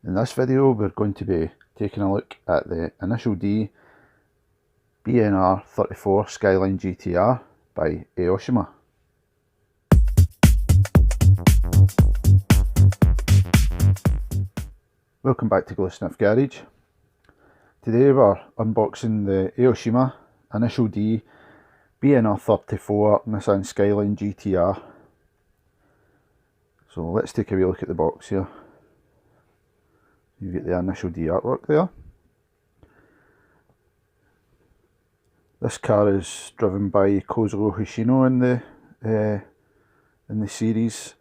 In this video we're going to be taking a look at the Initial D BNR34 Skyline GTR by Aoshima. Welcome back to Glow Sniff Garage. Today we're unboxing the Aoshima Initial D BNR34 Nissan Skyline GTR. So let's take a wee look at the box here. You get the Initial D artwork there. This car is driven by Kouzou Hoshino in the series.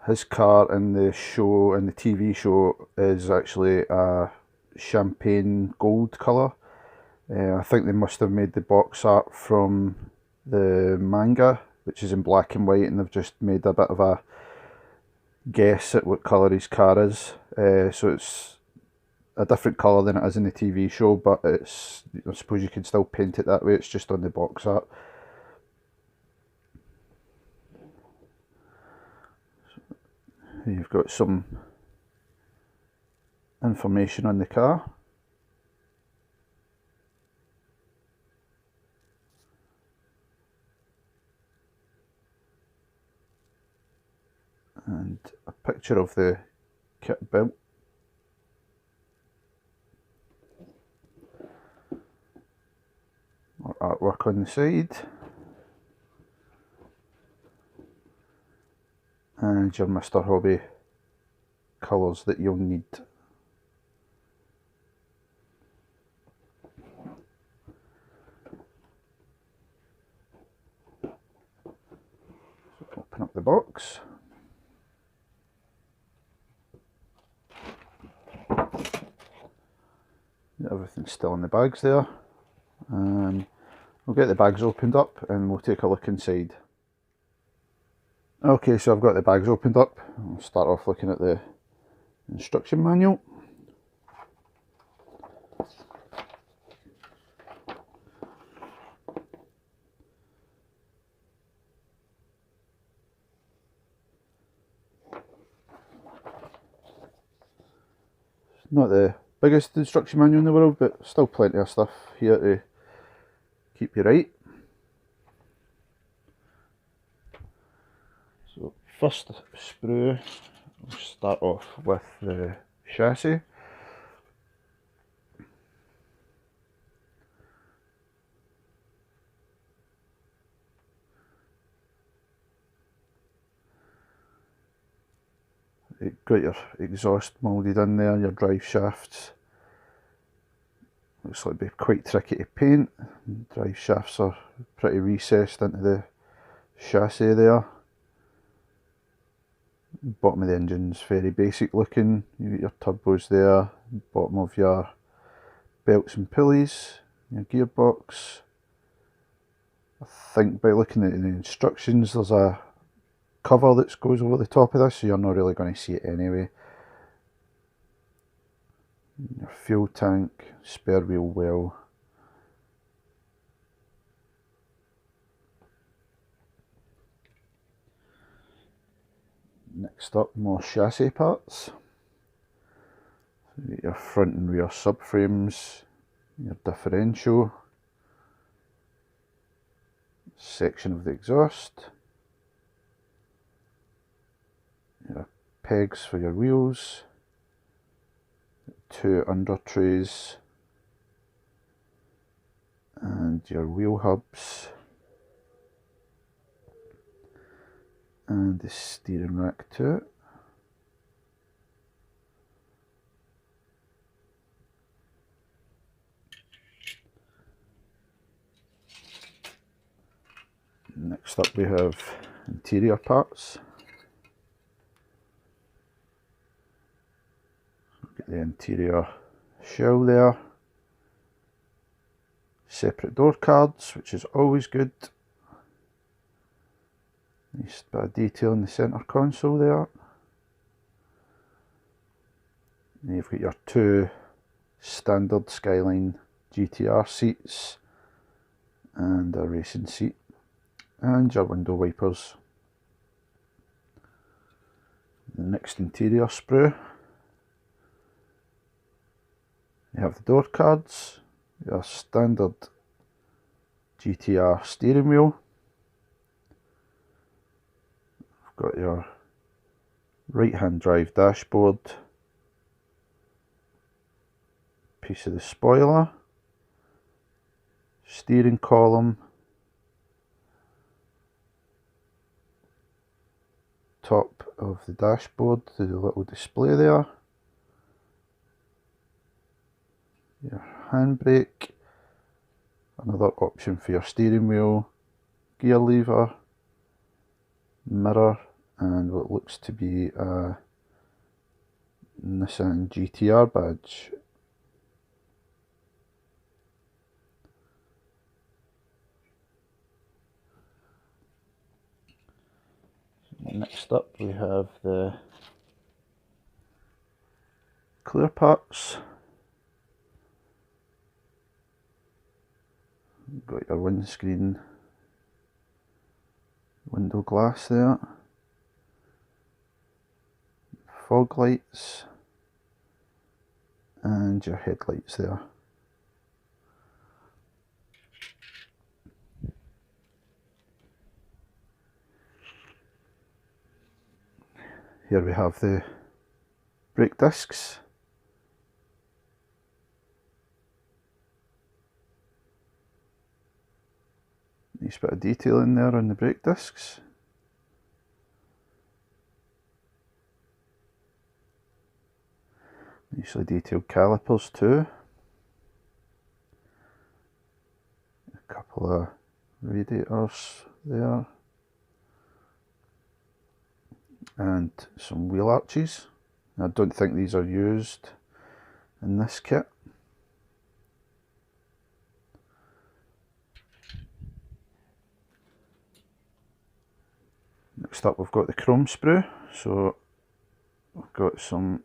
His car in the show, in the TV show, is actually a champagne gold colour. I think they must have made the box art from the manga, which is in black and white, and they've just made a bit of a guess at what colour his car is. So it's a different colour than it is in the TV show, but it's, I suppose you can still paint it that way. It's just on the box art. So you've got some information on the car. And a picture of the kit belt. More artwork on the side. And your Mr. Hobby colours that you'll need. So open up the box. Everything's still in the bags there. We'll get the bags opened up and we'll take a look inside. Okay, so I've got the bags opened up. I'll start off looking at the instruction manual. It's not the biggest instruction manual in the world, but still plenty of stuff here to keep you right. So first sprue, we'll start off with the chassis. You've got your exhaust moulded in there, your drive shafts. Looks like it'd be quite tricky to paint. Drive shafts are pretty recessed into the chassis there. Bottom of the engine's very basic looking. You get your turbos there. Bottom of your belts and pulleys. Your gearbox. I think by looking at the instructions there's a cover that goes over the top of this, so you're not really going to see it anyway. Your fuel tank, spare wheel well. Next up, more chassis parts. So you get your front and rear subframes, your differential, section of the exhaust, your pegs for your wheels, two under trays, and your wheel hubs, and the steering rack to it. Next up we have interior parts. Get the interior shell there. Separate door cards, which is always good. Nice bit of detail in the centre console there. And you've got your two standard Skyline GTR seats and a racing seat, and your window wipers. The next interior sprue. have the door cards, your standard GTR steering wheel. We've got your right hand drive dashboard, piece of the spoiler, steering column, top of the dashboard, the little display there, your handbrake, another option for your steering wheel, gear lever, mirror, and what looks to be a Nissan GTR badge. Next up we have the clear parts. You've got your windscreen, window glass there, fog lights, and your headlights there. Here we have the brake discs. Nice bit of detail in there on the brake discs. Nicely detailed calipers too. A couple of radiators there. And some wheel arches. I don't think these are used in this kit. Next up we've got the chrome sprue, so we've got some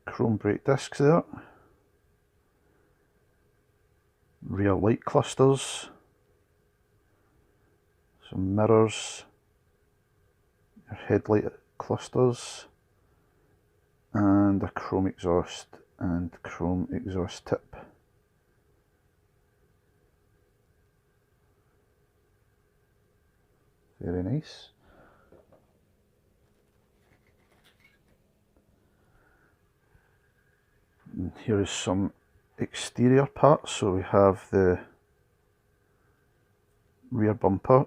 chrome brake discs there, rear light clusters, some mirrors, your headlight clusters, and a chrome exhaust and chrome exhaust tip. Very nice. And here is some exterior parts. So we have the rear bumper,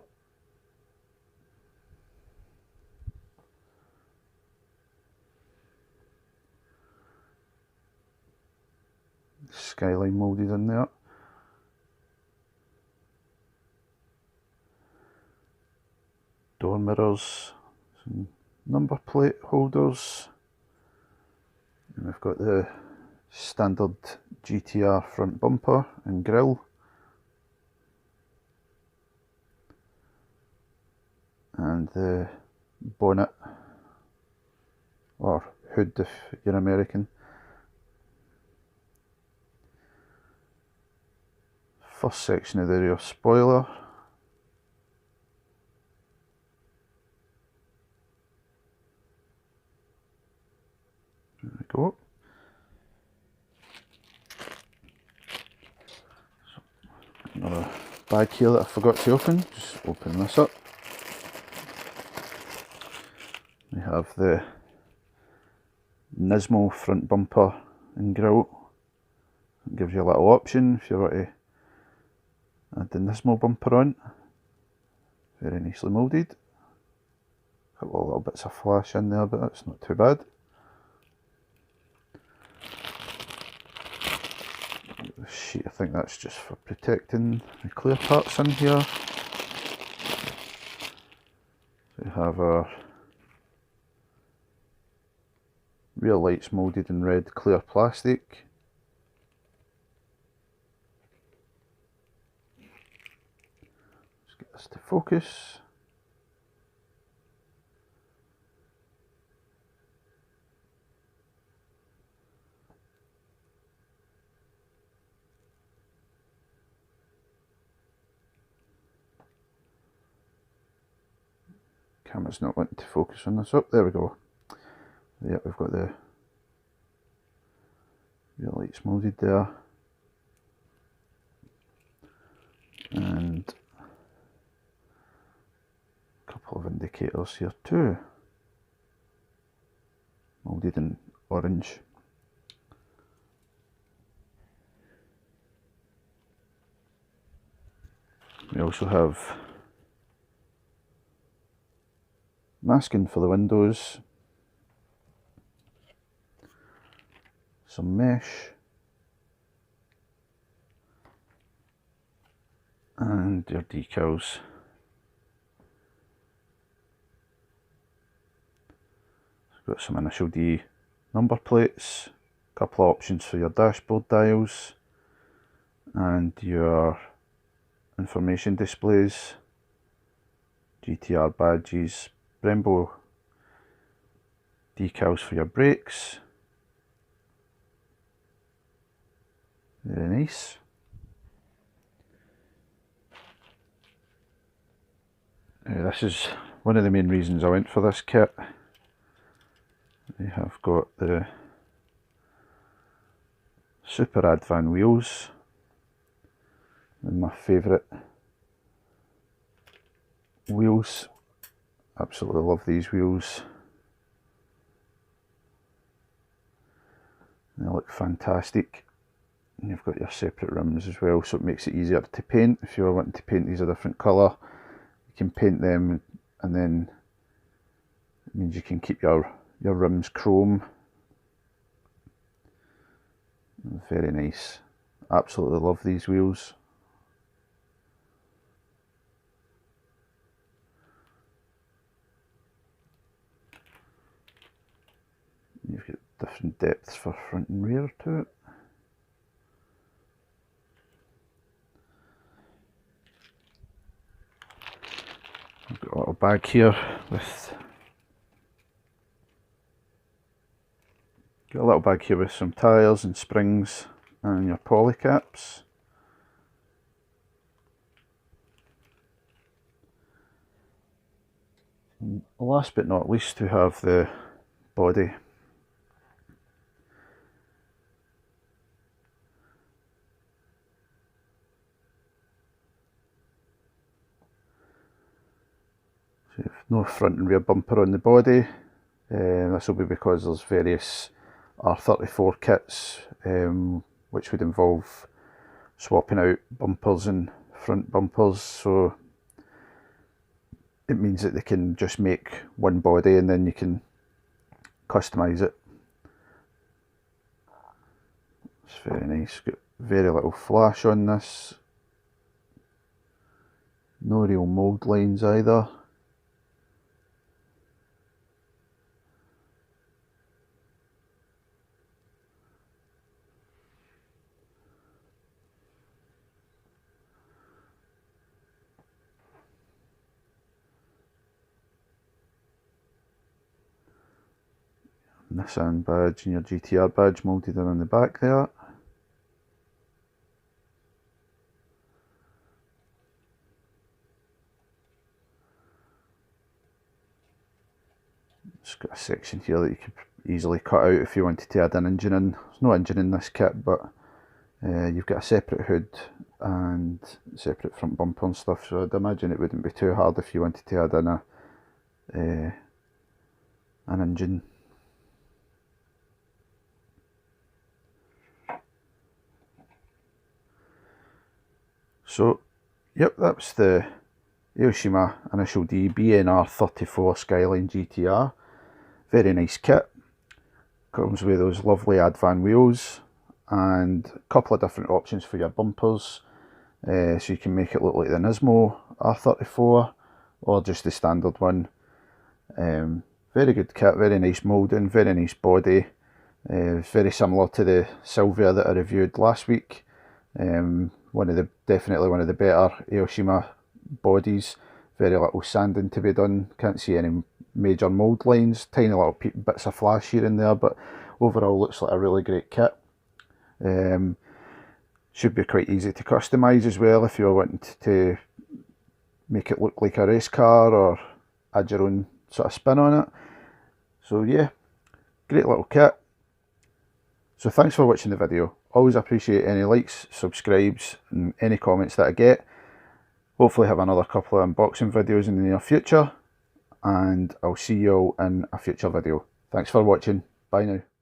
Skyline moulded in there, door mirrors, some number plate holders, and we've got the standard GTR front bumper and grille, and the bonnet, or hood if you're American. First section of the rear spoiler, there we go. Another bag here that I forgot to open, just open this up. We have the Nismo front bumper and grille. It gives you a little option if you want to add the Nismo bumper on. Very nicely moulded. A couple of little bits of flash in there, but that's not too bad. The sheet, I think that's just for protecting the clear parts in here. We have our rear lights moulded in red clear plastic. Let's get this to focus. Camera's not wanting to focus on this. Oh, there we go. Yeah, we've got the rear lights moulded there, and a couple of indicators here too, moulded in orange. We also have masking for the windows, some mesh, and your decals. Got some initial D number plates, a couple of options for your dashboard dials, and your information displays, GTR badges, Brembo decals for your brakes. Very nice. This is one of the main reasons I went for this kit. We have got the Super Advan wheels, and my favourite wheels. Absolutely love these wheels. They look fantastic. And you've got your separate rims as well, so it makes it easier to paint. If you're wanting to paint these a different colour, you can paint them, and then it means you can keep your rims chrome. Very nice. Absolutely love these wheels. You've got different depths for front and rear to it. I've got a little bag here with some tyres and springs and your poly caps. And last but not least, we have the body. So you have no front and rear bumper on the body. This will be because there's various R34 kits which would involve swapping out bumpers and front bumpers, so it means that they can just make one body and then you can customise it. It's very nice. Got very little flash on this, no real mould lines either. Nissan badge and your GTR badge moulded in on the back there. It's got a section here that you could easily cut out if you wanted to add an engine in. There's no engine in this kit, but you've got a separate hood and separate front bumper and stuff, so I'd imagine it wouldn't be too hard if you wanted to add in an engine. So, yep, that's the Aoshima Initial D BNR34 Skyline GTR. Very nice kit. Comes with those lovely Advan wheels and a couple of different options for your bumpers. So you can make it look like the Nismo R34 or just the standard one. Very good kit, very nice moulding, very nice body. Very similar to the Silvia that I reviewed last week. Definitely one of the better Aoshima bodies. Very little sanding to be done. Can't see any major mould lines. Tiny little bits of flash here and there, but overall looks like a really great kit. Should be quite easy to customise as well if you're wanting to make it look like a race car or add your own sort of spin on it. So yeah, great little kit. So thanks for watching the video. Always appreciate any likes, subscribes and any comments that I get. Hopefully have another couple of unboxing videos in the near future, and I'll see you all in a future video. Thanks for watching. Bye now.